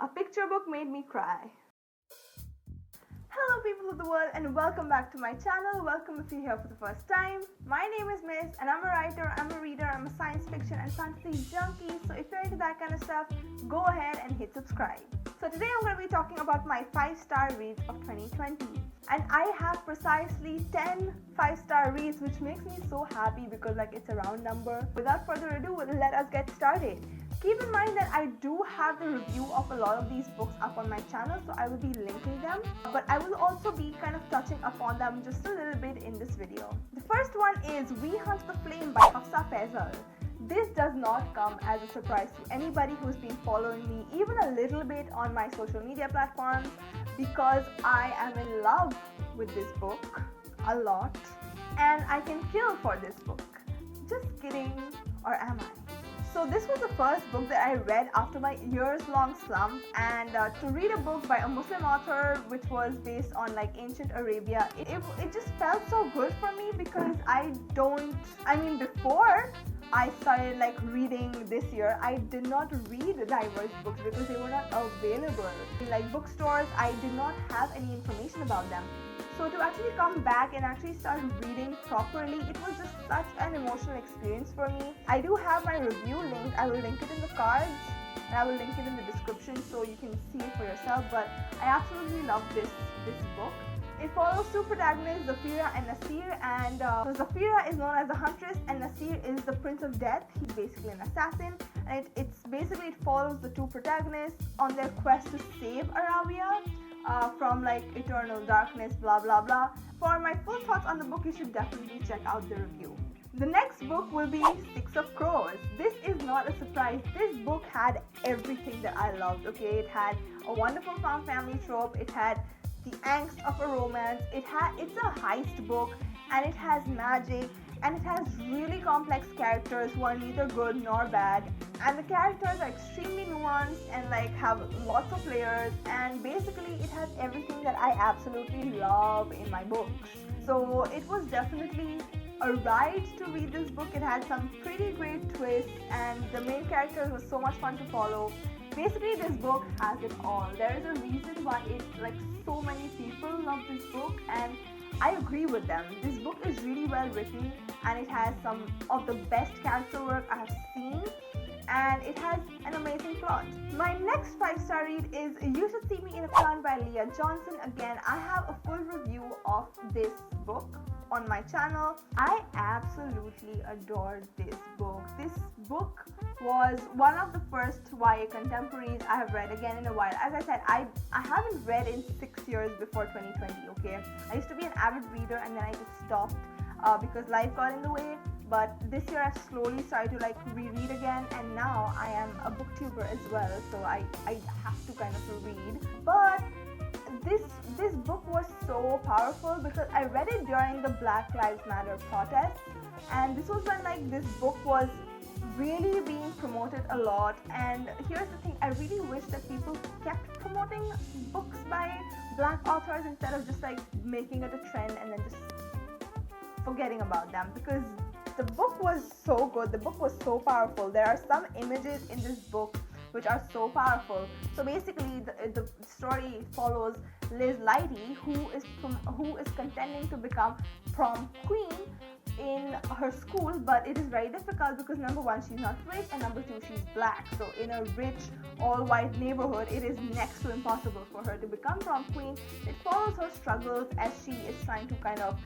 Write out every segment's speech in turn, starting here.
A picture book made me cry. Hello people of the world and welcome back to my channel. Welcome if you're here for the first time. My name is Miss and I'm a writer, I'm a reader, I'm a science fiction and fantasy junkie. So if you're into that kind of stuff, go ahead and hit subscribe. So today I'm going to be talking about my 5-star reads of 2020. And I have precisely 10 5-star reads, which makes me so happy because it's a round number. Without further ado, let us get started. Keep in mind that I do have the review of a lot of these books up on my channel, so I will be linking them, but I will also be kind of touching upon them just a little bit in this video. The first one is We Hunt the Flame by Hafsa Faisal. This does not come as a surprise to anybody who's been following me even a little bit on my social media platforms, because I am in love with this book a lot and I can kill for this book. Just kidding, or am I? So this was the first book that I read after my years-long slump, and to read a book by a Muslim author which was based on ancient Arabia, it just felt so good for me because before I started reading this year, I did not read diverse books because they were not available. In bookstores, I did not have any information about them. So to actually come back and actually start reading properly, it was just such an emotional experience for me. I do have my review linked. I will link it in the cards and I will link it in the description so you can see it for yourself. But I absolutely love this book. It follows two protagonists, Zafira and Nasir, and so Zafira is known as the Huntress and Nasir is the Prince of Death. He's basically an assassin, and it follows the two protagonists on their quest to save Arabia from eternal darkness, blah blah blah. For my full thoughts on the book, you should definitely check out the review. The next book will be Six of Crows. This is not a surprise. This book had everything that I loved. Okay, it had a wonderful found family trope. It had the angst of a romance. It's a heist book, and it has magic, and it has really complex characters who are neither good nor bad, and the characters are extremely nuanced and have lots of layers, and basically it has everything that I absolutely love in my books. So it was definitely a ride to read this book. It had some pretty great twists and the main characters was so much fun to follow. Basically, this book has it all. There is a reason why so many people love this book, and I agree with them. This book is really well written and it has some of the best character work I have seen, and it has an amazing plot. My next 5-star read is You Should See Me in a Plant by Leah Johnson. Again, I have a full review of this book on my channel. I absolutely adored this book. This book was one of the first YA contemporaries I have read again in a while. As I said, I haven't read in 6 years before 2020, okay? I used to be an avid reader and then I just stopped because life got in the way. But this year I've slowly started to reread again, and now I am a booktuber as well, so I have to kind of read. But this book was so powerful because I read it during the Black Lives Matter protests, and this was when this book was really being promoted a lot. And here's the thing, I really wish that people kept promoting books by black authors instead of just making it a trend and then just forgetting about them, because the book was so good. The book was so powerful. There are some images in this book which are so powerful. So basically the story follows Liz Lighty, who is contending to become prom queen in her school, but it is very difficult because number one, she's not rich, and number two, she's black. So in a rich all-white neighborhood, it is next to impossible for her to become prom queen. It follows her struggles as she is trying to kind of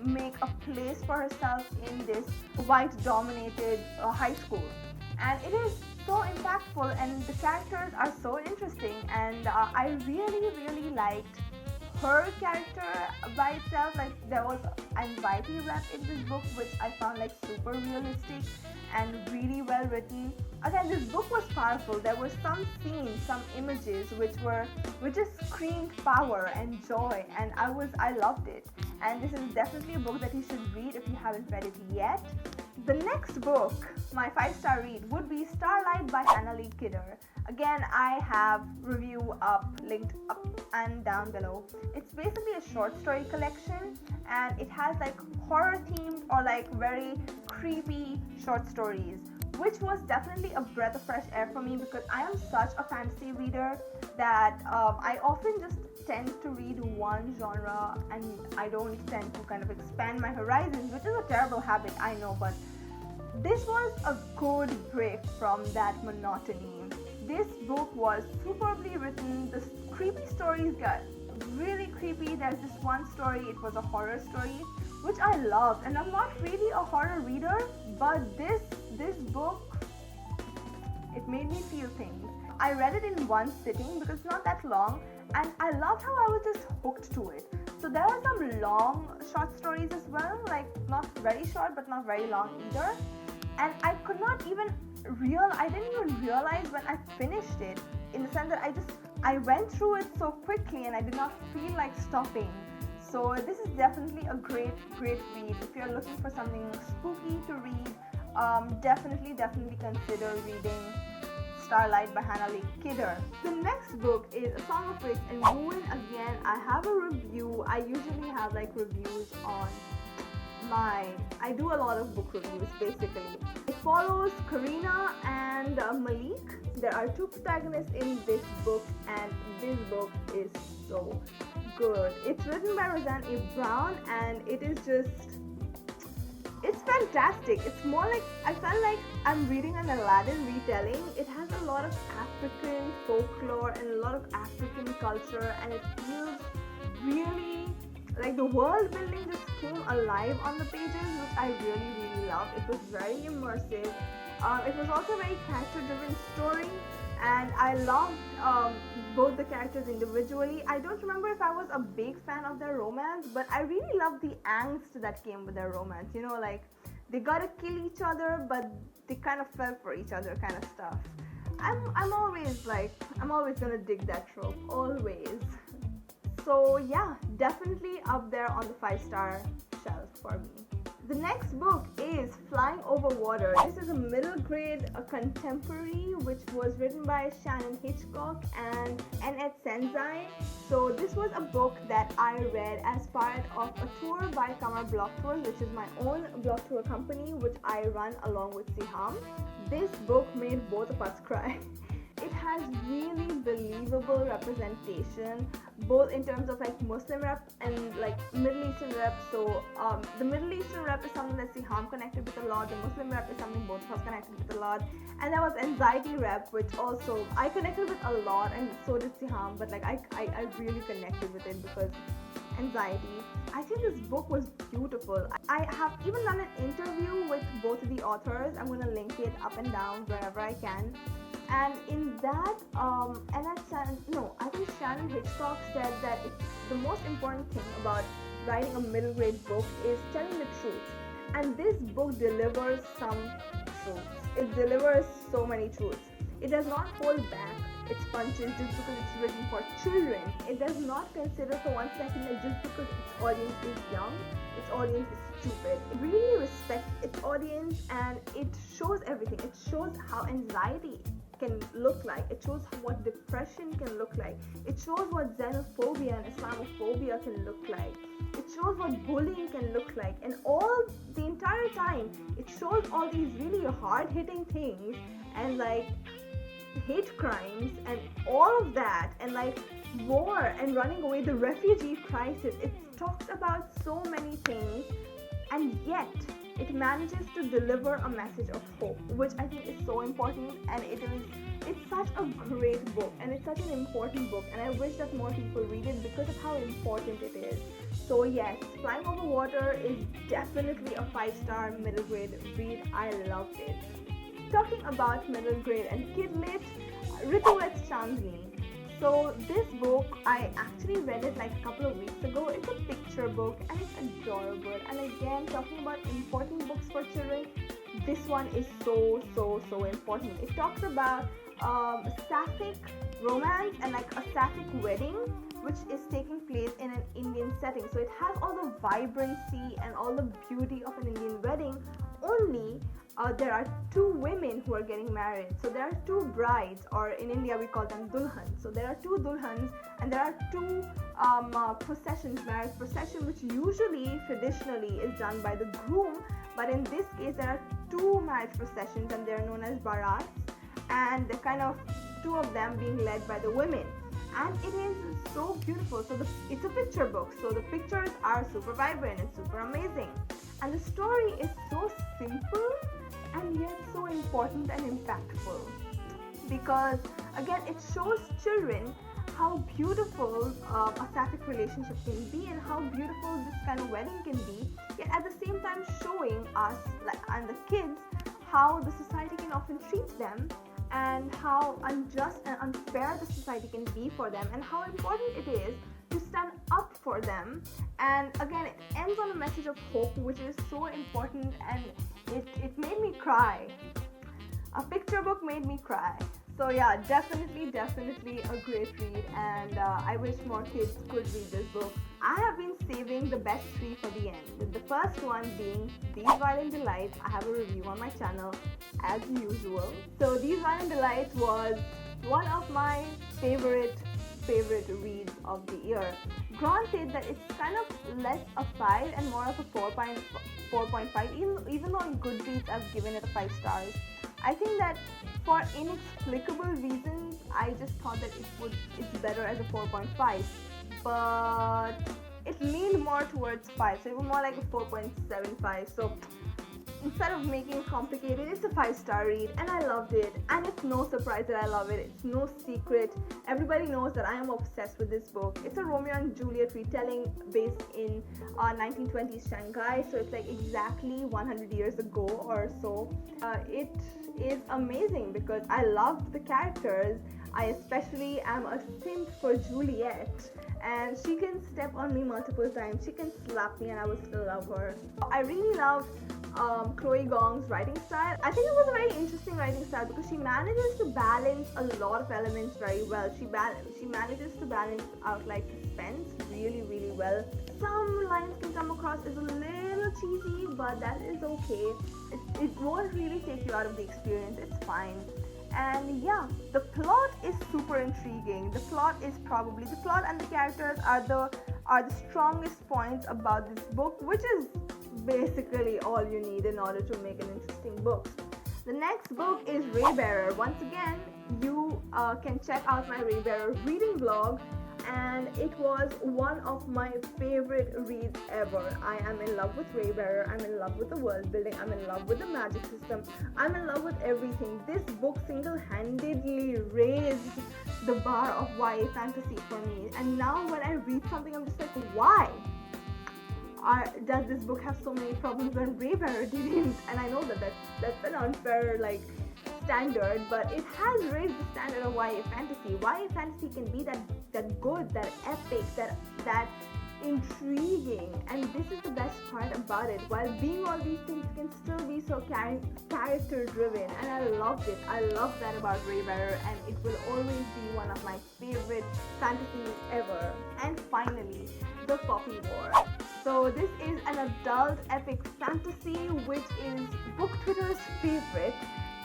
make a place for herself in this white-dominated high school, and it is so impactful and the characters are so interesting, and I really liked her character by itself. There was anxiety wrapped in this book, which I found super realistic and really well written. Again, this book was powerful. There were some scenes, some images which just screamed power and joy, and I loved it. And this is definitely a book that you should read if you haven't read it yet. The next book, my 5-star read, would be Starlight by Hannah Lee Kidder. Again, I have review linked up and down below. It's basically a short story collection, and it has horror themed or very creepy short stories. which was definitely a breath of fresh air for me because I am such a fantasy reader that I often just tend to read one genre and I don't tend to kind of expand my horizons, which is a terrible habit, I know, but this was a good break from that monotony. This book was superbly written. The creepy stories got really creepy. There's this one story, it was a horror story, which I loved, and I'm not really a horror reader, but this book, it made me feel things. I read it in one sitting because it's not that long, and I loved how I was just hooked to it. So there are some long short stories as well, like not very short but not very long either, and I didn't even realize when I finished it, in the sense that I went through it so quickly and I did not feel like stopping. So this is definitely a great read. If you're looking for something spooky to read, definitely consider reading Starlight by Hannah Lee Kidder. The next book is A Song of Wits and Ruin. Again, I have a review. I usually have like reviews on I do a lot of book reviews basically. It follows Karina and Malik. There are two protagonists in this book, and this book is so good. It's written by Roseanne A. Brown, and it's fantastic. It's more like, I felt like I'm reading an Aladdin retelling. It has a lot of African folklore and a lot of African culture, and it feels really like the world building just came alive on the pages, which I really loved. It was very immersive. It was also a very character-driven story, and I loved both the characters individually. I don't remember if I was a big fan of their romance, but I really loved the angst that came with their romance. You know, like they gotta kill each other, but they kind of fell for each other, kind of stuff. I'm always gonna dig that trope, always. So yeah, definitely up there on the 5-star shelf for me. The next book is Flying Over Water. This is a middle grade, a contemporary, which was written by Shannon Hitchcock and Annette Senzai. So this was a book that I read as part of a tour by Kamar Block Tours, which is my own block tour company, which I run along with Siham. This book made both of us cry. It has really believable representation, both in terms of like Muslim rep and like Middle Eastern rep. So the Middle Eastern rep is something that Siham connected with a lot. The Muslim rep is something both of us connected with a lot. And there was anxiety rep, which also I connected with a lot, and so did Siham. But like I really connected with it because anxiety. I think this book was beautiful. I have even done an interview with both of the authors. I'm gonna link it up and down wherever I can. And in that, I think Shannon Hitchcock said that the most important thing about writing a middle grade book is telling the truth. And this book delivers some truths. It delivers so many truths. It does not hold back its punches just because it's written for children. It does not consider for one second that just because its audience is young, its audience is stupid. It really respects its audience, and it shows everything. It shows how anxiety can look like. It shows what depression can look like. It shows what xenophobia and Islamophobia can look like. It shows what bullying can look like. And all the entire time, it shows all these really hard-hitting things and like hate crimes and all of that, and like war and running away, the refugee crisis. It talks about so many things, and yet it manages to deliver a message of hope, which I think is so important. And it's such a great book, and it's such an important book, and I wish that more people read it because of how important it is. So yes, Flying Over Water is definitely a 5-star middle grade read. I loved it. Talking about middle grade and kid lit, Rituets Chandni. So this book, I actually read it like a couple of weeks ago. It's a picture book and it's adorable. And again, talking about important books for children, this one is so important. It talks about sapphic romance and like a sapphic wedding, which is taking place in an Indian setting. So it has all the vibrancy and all the beauty of an Indian wedding, only there are two women who are getting married. So there are two brides, or in India we call them dulhans. So there are two dulhans, and there are two processions, marriage procession, which usually traditionally is done by the groom, But in this case, there are two marriage processions, and they're known as barats, and they're kind of two of them being led by the women. And it is so beautiful. So it's a picture book, so the pictures are super vibrant and super amazing. And the story is so simple and yet so important and impactful. Because again, it shows children how beautiful a sapphic relationship can be and how beautiful this kind of wedding can be, yet at the same time showing us and the kids how the society can often treat them, and how unjust and unfair the society can be for them, and how important it is to stand up for them. And again, it ends on a message of hope, which is so important, and it made me cry. A picture book made me cry. So yeah, definitely a great read, and I wish more kids could read this book. I have been saving the best three for the end, with the first one being These Violin Delights. I have a review on my channel as usual. So These Violin Delights was one of my favorite reads of the year. Granted that it's kind of less a 5 and more of a 4.5, even though in Goodreads I've given it a 5 stars. I think that for inexplicable reasons, I just thought that it's better as a 4.5, but it leaned more towards 5, so it was more like a 4.75. So instead of making it complicated, it's a 5-star read, and I loved it. And it's no surprise that I love it. It's no secret. Everybody knows that I am obsessed with this book. It's a Romeo and Juliet retelling based in 1920s Shanghai, so it's like exactly 100 years ago or so. It is amazing because I loved the characters. I especially am a simp for Juliet, and she can step on me multiple times. She can slap me and I will still love her. I really loved Chloe Gong's writing style. I think it was a very interesting writing style because she manages to balance a lot of elements very well. She manages to balance out like suspense really well. Some lines can come across as a little cheesy, but that is okay. It won't really take you out of the experience. It's fine. And yeah, the plot is super intriguing. The plot and the characters are the strongest points about this book, which is basically all you need in order to make an interesting book. The next book is Raybearer. Once again, you can check out my Raybearer reading vlog, and it was one of my favorite reads ever. I am in love with Raybearer. I'm in love with the world building. I'm in love with the magic system. I'm in love with everything. This book single-handedly raised the bar of YA fantasy for me. And now when I read something, I'm just like, why? Does this book have so many problems when Raybearer didn't? And I know that's an unfair standard, but it has raised the standard of YA fantasy. YA fantasy can be that good, that epic, that intriguing, and this is the best part about it. While being all these things, can still be so character driven, and I loved it. I love that about Raybearer, and it will always be one of my favorite fantasies ever. And finally, The Poppy War. So this is an adult epic fantasy, which is BookTwitter's favorite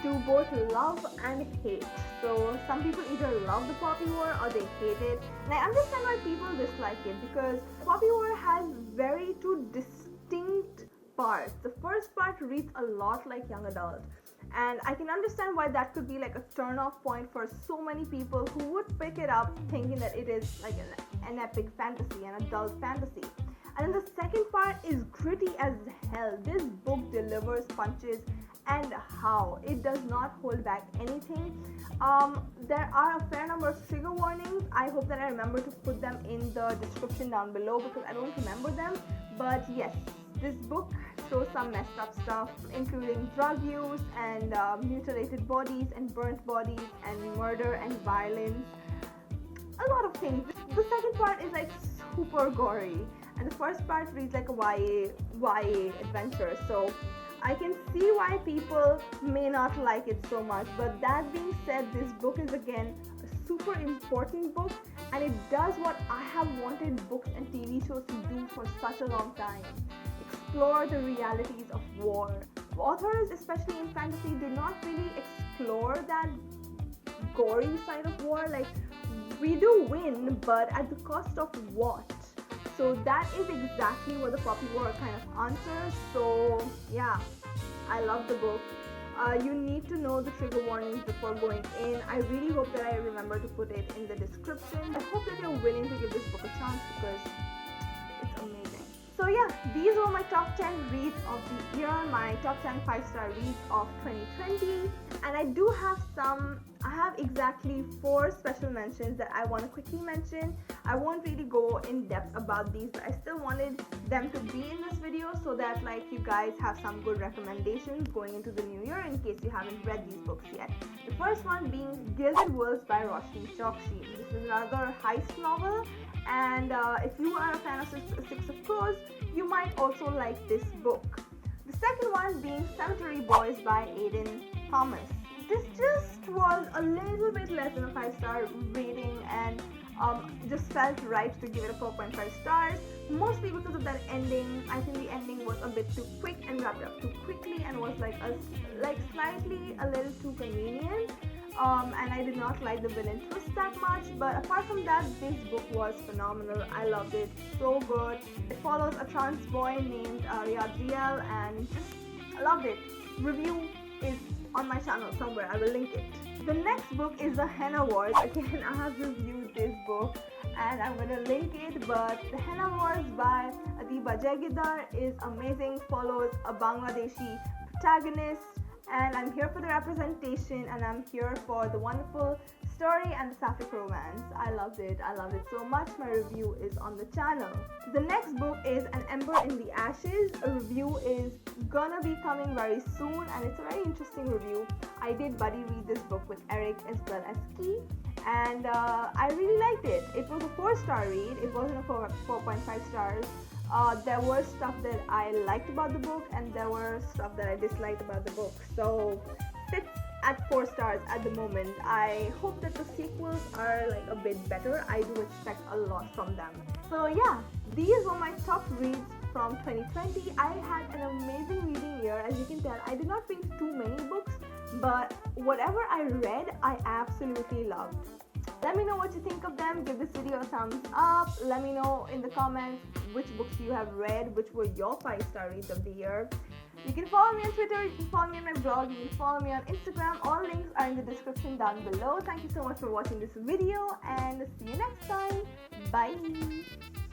to both love and hate. So some people either love The Poppy War or they hate it. And I understand why people dislike it, because Poppy War has very two distinct parts. The first part reads a lot like young adult, and I can understand why that could be like a turn-off point for so many people who would pick it up thinking that it is like an epic fantasy, an adult fantasy. And then the second part is gritty as hell. This book delivers punches, and how it does not hold back anything. There are a fair number of trigger warnings. I hope that I remember to put them in the description down below because I don't remember them. But yes, this book shows some messed up stuff, including drug use and mutilated bodies and burnt bodies and murder and violence. A lot of things. The second part is like super gory, and the first part reads like a YA adventure. So I can see why people may not like it so much, but that being said, this book is again a super important book, and it does what I have wanted books and TV shows to do for such a long time: explore the realities of war. Authors, especially in fantasy, do not really explore that gory side of war. Like, we do win, but at the cost of what? So that is exactly what the Poppy War kind of answers. So yeah, I love the book. You need to know the trigger warnings before going in. I really hope that I remember to put it in the description. I hope that you're willing to give this book a chance because it's amazing. So yeah, these were my top 10 reads of the year, my top 10 5-star reads of 2020. And I have exactly 4 special mentions that I want to quickly mention. I won't really go in depth about these, but I still wanted them to be in this video so that like you guys have some good recommendations going into the new year in case you haven't read these books yet. The first one being Gilded Wolves by Roshni Chokshi. This is another heist novel, and if you are a fan of Six of Crows, you might also like this book. The second one being Cemetery Boys by Aiden Thomas. This just was a little bit less than a 5-star rating, and just felt right to give it a 4.5 stars, mostly because of that ending. I think the ending was a bit too quick and wrapped up too quickly and was slightly a little too convenient. And I did not like the villain twist that much, but apart from that, this book was phenomenal. I loved it, so good. It follows a trans boy named Riyadriel, and just loved it. Review is on my channel somewhere, I will link it. The next book is The Henna Wars. Again, I have reviewed this book and I'm gonna link it, but The Henna Wars by Adiba Jagidar is amazing, follows a Bangladeshi protagonist, and I'm here for the representation and I'm here for the wonderful story and the sapphic romance. I loved it so much. My review is on the channel. The next book is An Ember in the Ashes. A review is gonna be coming very soon, and it's a very interesting review. I did buddy read this book with Eric as well as Key, and I really liked it. It was a 4-star read. It wasn't a 4.5 stars. There were stuff that I liked about the book and there were stuff that I disliked about the book. So sits at 4 stars at the moment. I hope that the sequels are like a bit better. I do expect a lot from them. So yeah, these were my top reads from 2020. I had an amazing reading year. As you can tell, I did not read too many books, but whatever I read, I absolutely loved. Let me know what you think of them. Give this video a thumbs up. Let me know in the comments which books you have read, which were your 5-star reads of the year. You can follow me on Twitter, you can follow me on my blog, you can follow me on Instagram. All links are in the description down below. Thank you so much for watching this video and see you next time. Bye!